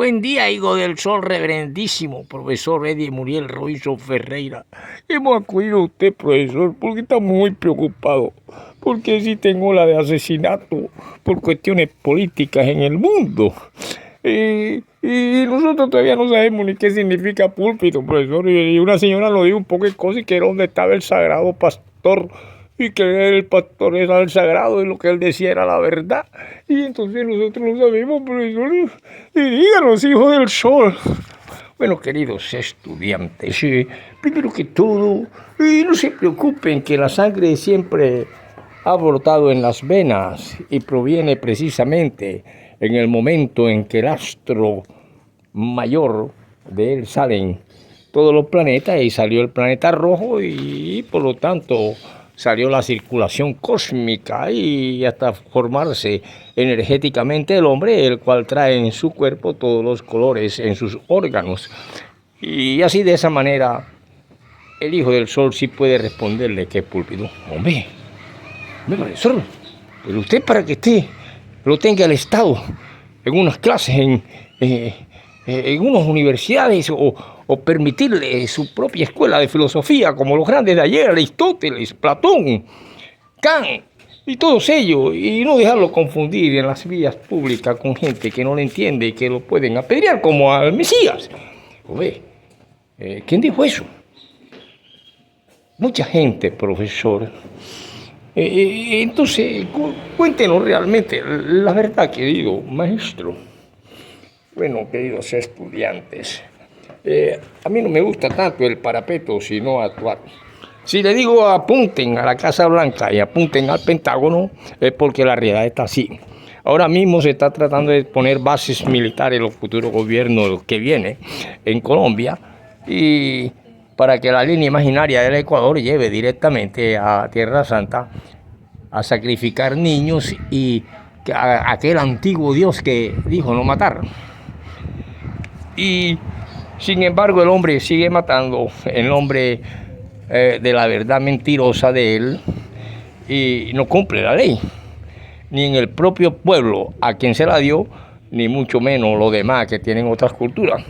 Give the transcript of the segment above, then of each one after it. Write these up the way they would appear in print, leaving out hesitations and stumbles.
Buen día, hijo del sol, reverendísimo profesor Eddie Muriel Robinson Ferreira. Hemos acudido a usted, profesor, porque estamos muy preocupados, porque existen olas de asesinato por cuestiones políticas en el mundo. Y nosotros todavía no sabemos ni qué significa púlpito, profesor. Y una señora nos dijo un poco de cosas y que era donde estaba el sagrado pastor. Y que el pastor era el sagrado y lo que él decía era la verdad. Y entonces nosotros no sabemos, profesor. Y díganos, hijo del sol. Bueno, queridos estudiantes, primero que todo, no se preocupen que la sangre siempre ha brotado en las venas y proviene precisamente en el momento en que el astro mayor de él salen todos los planetas y salió el planeta rojo y por lo tanto salió la circulación cósmica y hasta formarse energéticamente el hombre, el cual trae en su cuerpo todos los colores en sus órganos. Y así de esa manera el hijo del sol sí puede responderle que es púlpito. Hombre, profesor, pero usted para que usted lo tenga el Estado en unas clases, en unas universidades o permitirle su propia escuela de filosofía, como los grandes de ayer, Aristóteles, Platón, Kant y todos ellos, y no dejarlo confundir en las vías públicas con gente que no le entiende y que lo pueden apedrear como al Mesías. ¿Quién dijo eso? Mucha gente, profesor. Entonces, cuéntenos realmente la verdad, querido maestro. Bueno, queridos estudiantes, a mí no me gusta tanto el parapeto, sino actuar. Si le digo apunten a la Casa Blanca y apunten al Pentágono, es porque la realidad está así. Ahora mismo se está tratando de poner bases militares en los futuros gobiernos que vienen en Colombia y para que la línea imaginaria del Ecuador lleve directamente a Tierra Santa a sacrificar niños y a aquel antiguo Dios que dijo no matar. Y sin embargo el hombre sigue matando en nombre de la verdad mentirosa de él y no cumple la ley, ni en el propio pueblo a quien se la dio, ni mucho menos los demás que tienen otras culturas.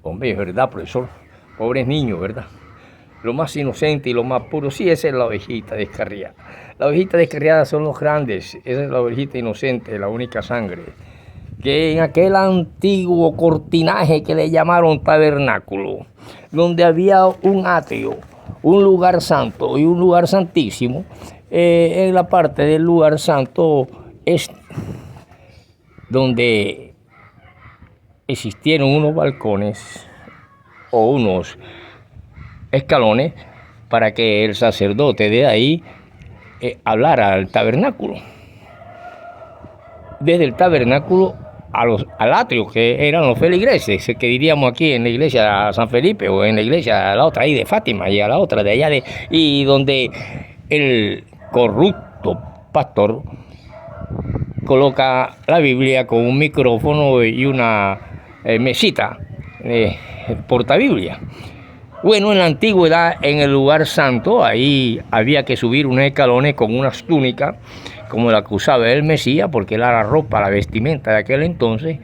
Hombre, es verdad, profesor, pobres niños, ¿verdad? Lo más inocente y lo más puro, sí, esa es la ovejita descarriada. La ovejita descarriada son los grandes, esa es la ovejita inocente, la única sangre. Que en aquel antiguo cortinaje que le llamaron tabernáculo, donde había un atrio, un lugar santo y un lugar santísimo, en la parte del lugar santo es donde existieron unos balcones o unos escalones para que el sacerdote de ahí hablara al tabernáculo. Desde el tabernáculo al atrio, que eran los feligreses, que diríamos aquí en la iglesia de San Felipe o en la iglesia a la otra ahí de Fátima y a la otra de allá y donde el corrupto pastor coloca la Biblia con un micrófono y una mesita portabiblia. Bueno, en la antigüedad, en el lugar santo, ahí había que subir unos escalones con unas túnicas, como la que usaba el Mesías, porque era la ropa, la vestimenta de aquel entonces,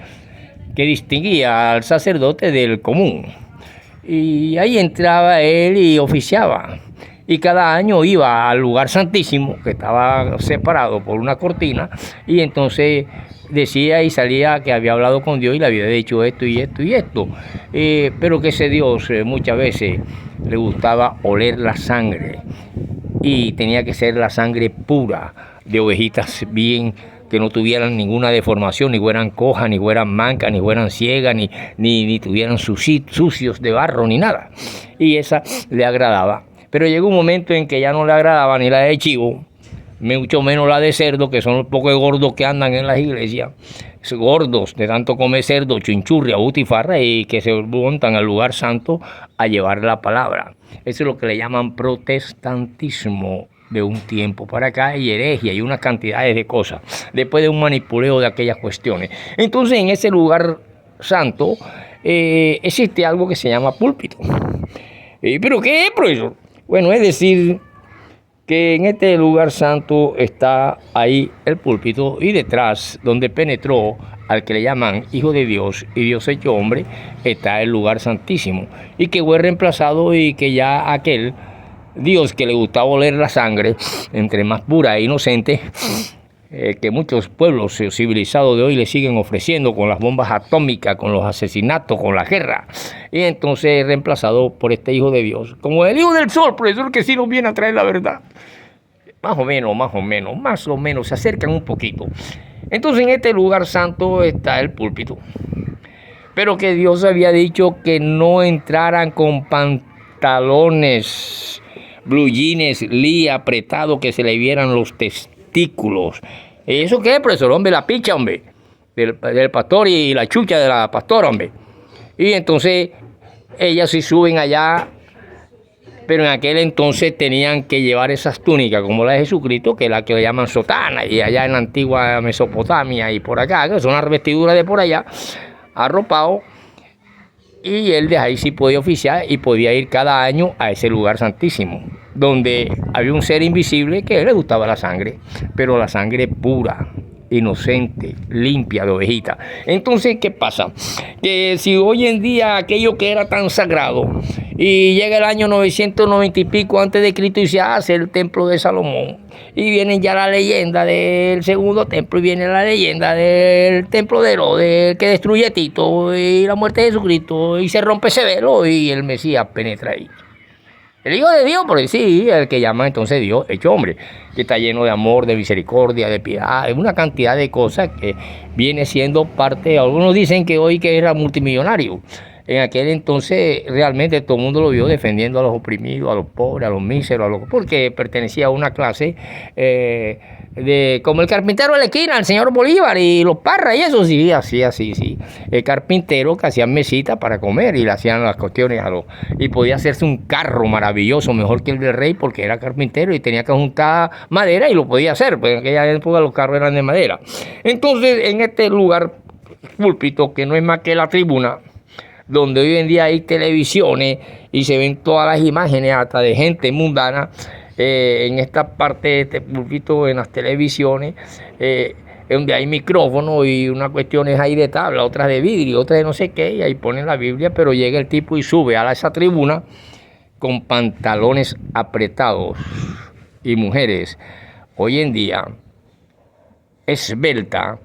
que distinguía al sacerdote del común. Y ahí entraba él y oficiaba. Y cada año iba al lugar santísimo, que estaba separado por una cortina, y entonces decía y salía que había hablado con Dios y le había dicho esto y esto y esto. Pero que ese Dios muchas veces le gustaba oler la sangre y tenía que ser la sangre pura de ovejitas bien, que no tuvieran ninguna deformación, ni fueran cojas, ni fueran mancas, ni fueran ciegas, ni tuvieran sucios de barro, ni nada. Y esa le agradaba. Pero llegó un momento en que ya no le agradaba ni la de chivo, mucho menos la de cerdo, que son los pocos gordos que andan en las iglesias, gordos de tanto comer cerdo, chinchurria, butifarra, y que se montan al lugar santo a llevar la palabra. Eso es lo que le llaman protestantismo de un tiempo para acá, y herejía, y unas cantidades de cosas, después de un manipuleo de aquellas cuestiones. Entonces, en ese lugar santo existe algo que se llama púlpito. ¿Pero qué es, profesor? Bueno, es decir, que en este lugar santo está ahí el púlpito y detrás, donde penetró, al que le llaman Hijo de Dios y Dios hecho hombre, está el lugar santísimo, y que fue reemplazado, y que ya aquel Dios que le gustaba oler la sangre, entre más pura e inocente, que muchos pueblos civilizados de hoy le siguen ofreciendo con las bombas atómicas, con los asesinatos, con la guerra, y entonces reemplazado por este Hijo de Dios, como el Hijo del Sol, profesor, que sí nos viene a traer la verdad. Más o menos, se acercan un poquito. Entonces en este lugar santo está el púlpito, pero que Dios había dicho que no entraran con pantalones, blue jeans, apretados, que se le vieran los testículos. ¿Eso qué es, profesor? Hombre, la picha, hombre, del pastor, y la chucha de la pastora, hombre. Y entonces ellas sí suben allá, pero en aquel entonces tenían que llevar esas túnicas como la de Jesucristo, que es la que le llaman sotana, y allá en la antigua Mesopotamia y por acá, que son las vestiduras de por allá, arropado. Y él de ahí sí podía oficiar y podía ir cada año a ese lugar santísimo, donde había un ser invisible que le gustaba la sangre, pero la sangre pura, inocente, limpia, de ovejita. Entonces, ¿qué pasa? Que si hoy en día aquello que era tan sagrado, y llega el año 990 y pico antes de Cristo y se hace el templo de Salomón, y viene ya la leyenda del segundo templo, y viene la leyenda del templo de Herodes, que destruye a Tito, y la muerte de Jesucristo, y se rompe ese velo, y el Mesías penetra ahí. El Hijo de Dios, porque sí, el que llama entonces Dios hecho hombre, que está lleno de amor, de misericordia, de piedad, es una cantidad de cosas que viene siendo parte. Algunos dicen que hoy que era multimillonario. En aquel entonces realmente todo el mundo lo vio defendiendo a los oprimidos, a los pobres, a los míseros, porque pertenecía a una clase como el carpintero de la esquina, el señor Bolívar y los Parra y eso, sí, así. El carpintero que hacían mesitas para comer y le hacían las cuestiones y podía hacerse un carro maravilloso, mejor que el del rey, porque era carpintero y tenía que juntar madera y lo podía hacer, porque en aquella época los carros eran de madera. Entonces, en este lugar púlpito, que no es más que la tribuna, donde hoy en día hay televisiones y se ven todas las imágenes hasta de gente mundana, en esta parte de este púlpito, en las televisiones, donde hay micrófonos y unas cuestiones ahí de tabla, otras de vidrio, otras de no sé qué, y ahí ponen la Biblia, pero llega el tipo y sube a esa tribuna con pantalones apretados, y mujeres hoy en día esbelta,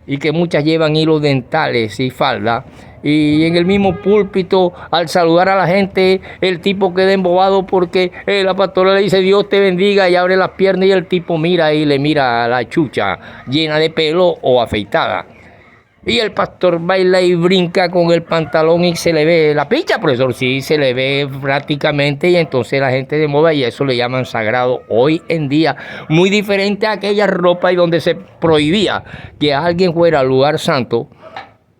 y que muchas llevan hilos dentales y falda, y en el mismo púlpito, al saludar a la gente, el tipo queda embobado porque la pastora le dice Dios te bendiga, y abre las piernas, y el tipo mira y le mira a la chucha llena de pelo o afeitada. Y el pastor baila y brinca con el pantalón y se le ve la picha, profesor, sí, se le ve prácticamente, y entonces la gente de moda, y eso le llaman sagrado hoy en día. Muy diferente a aquella ropa y donde se prohibía que alguien fuera al lugar santo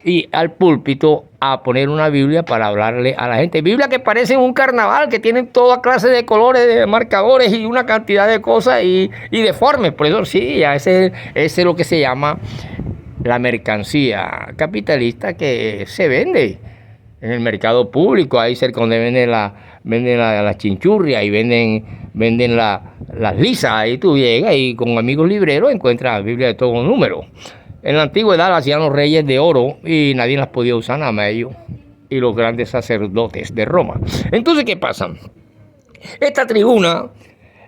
y al púlpito a poner una Biblia para hablarle a la gente. Biblia que parece un carnaval, que tienen toda clase de colores, de marcadores y una cantidad de cosas y deformes, profesor, sí, ese es lo que se llama la mercancía capitalista que se vende en el mercado público, ahí cerca donde venden la chinchurria y venden las lisas. Ahí tú llegas y con amigos libreros encuentras Biblia de todo número. En la antigüedad las hacían los reyes de oro y nadie las podía usar, nada más ellos y los grandes sacerdotes de Roma. Entonces, ¿qué pasa? Esta tribuna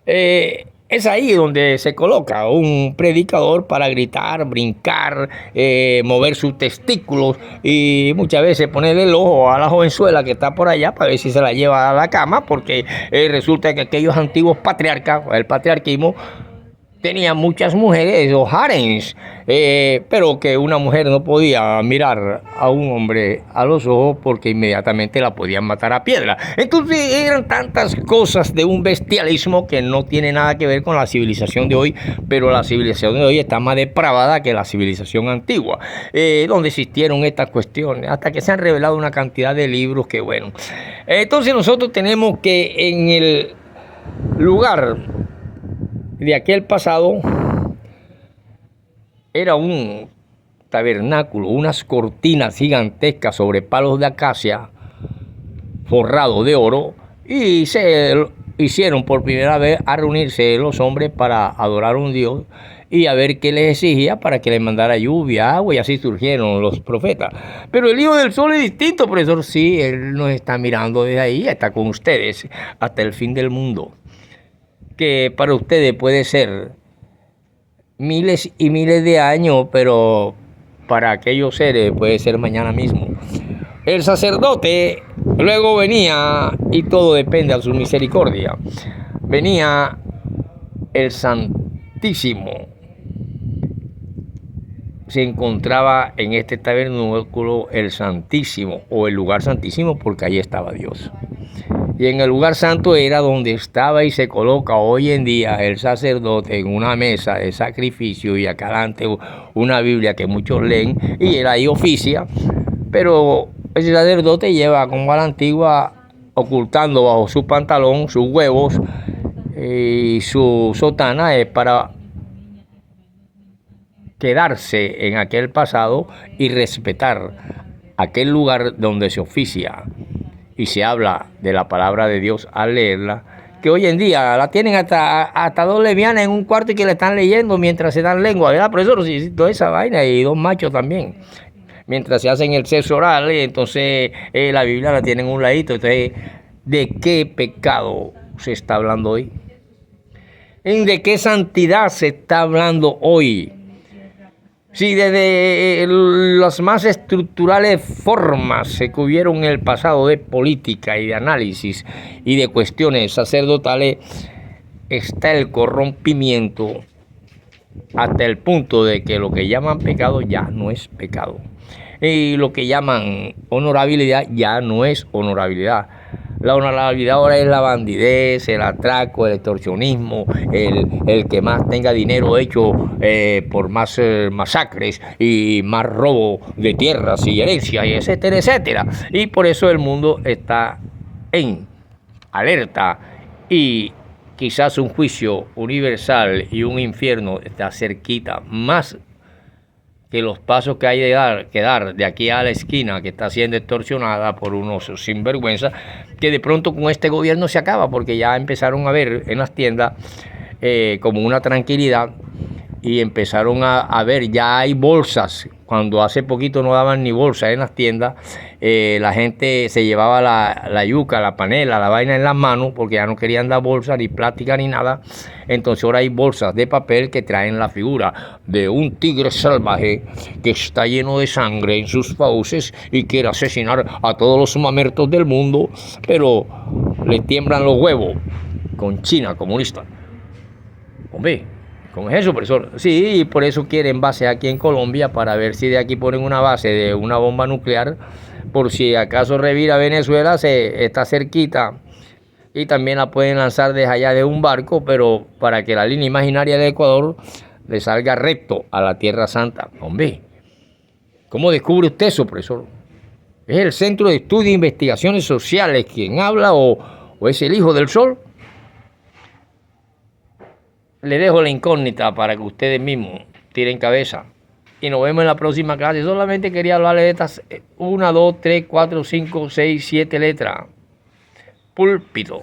es ahí donde se coloca un predicador para gritar, brincar, mover sus testículos y muchas veces ponerle el ojo a la jovenzuela que está por allá para ver si se la lleva a la cama, porque resulta que aquellos antiguos patriarcas, el patriarquismo, tenía muchas mujeres o harems, pero que una mujer no podía mirar a un hombre a los ojos porque inmediatamente la podían matar a piedra. Entonces eran tantas cosas de un bestialismo que no tiene nada que ver con la civilización de hoy, pero la civilización de hoy está más depravada que la civilización antigua, donde existieron estas cuestiones, hasta que se han revelado una cantidad de libros que bueno. Entonces nosotros tenemos que en el lugar de aquel pasado era un tabernáculo, unas cortinas gigantescas sobre palos de acacia forrados de oro, y se hicieron por primera vez a reunirse los hombres para adorar a un Dios, y a ver qué les exigía para que les mandara lluvia, agua, y así surgieron los profetas. Pero el Hijo del Sol es distinto, profesor. Sí, Él nos está mirando desde ahí, está con ustedes hasta el fin del mundo. Que para ustedes puede ser miles y miles de años, pero para aquellos seres puede ser mañana mismo. El sacerdote luego venía, y todo depende de su misericordia, venía el Santísimo. Se encontraba en este tabernáculo el Santísimo, o el lugar santísimo, porque ahí estaba Dios. Y en el lugar santo era donde estaba y se coloca hoy en día el sacerdote en una mesa de sacrificio, y acá adelante una Biblia que muchos leen, y él ahí oficia, pero ese sacerdote lleva como a la antigua, ocultando bajo su pantalón sus huevos y su sotana, es para quedarse en aquel pasado y respetar aquel lugar donde se oficia y se habla de la palabra de Dios al leerla, que hoy en día la tienen hasta dos lesbianas en un cuarto y que la están leyendo mientras se dan lengua, ¿verdad, profesor? Sí, toda esa vaina, y dos machos también, mientras se hacen el sexo oral, entonces la Biblia la tienen a un ladito. Entonces, ¿de qué pecado se está hablando hoy? ¿De qué santidad se está hablando hoy? Si desde las más estructurales formas que hubieron en el pasado de política y de análisis y de cuestiones sacerdotales, está el corrompimiento hasta el punto de que lo que llaman pecado ya no es pecado. Y lo que llaman honorabilidad ya no es honorabilidad. La honorabilidad ahora es la bandidez, el atraco, el extorsionismo, el que más tenga dinero hecho por más masacres y más robo de tierras y herencias, y etcétera, etcétera. Y por eso el mundo está en alerta, y quizás un juicio universal y un infierno está cerquita, más que los pasos que hay que dar de aquí a la esquina, que está siendo extorsionada por unos sinvergüenza, que de pronto con este gobierno se acaba, porque ya empezaron a ver en las tiendas como una tranquilidad, y empezaron a ver, ya hay bolsas, cuando hace poquito no daban ni bolsas en las tiendas. La gente se llevaba la yuca, la panela, la vaina en las manos, porque ya no querían dar bolsas, ni plástica, ni nada. Entonces ahora hay bolsas de papel que traen la figura de un tigre salvaje que está lleno de sangre en sus fauces y quiere asesinar a todos los mamertos del mundo, pero le tiemblan los huevos con China comunista. Hombre, ¿cómo es eso, profesor? Sí, y por eso quieren base aquí en Colombia, para ver si de aquí ponen una base de una bomba nuclear, por si acaso revira Venezuela, está cerquita, y también la pueden lanzar desde allá de un barco, pero para que la línea imaginaria del Ecuador le salga recto a la Tierra Santa. Hombre, ¿cómo descubre usted eso, profesor? ¿Es el Centro de Estudio e Investigaciones Sociales quien habla, o es el Hijo del Sol? Le dejo la incógnita para que ustedes mismos tiren cabeza. Y nos vemos en la próxima clase. Solamente quería hablarles de estas 1, 2, 3, 4, 5, 6, 7 letras. Púlpito.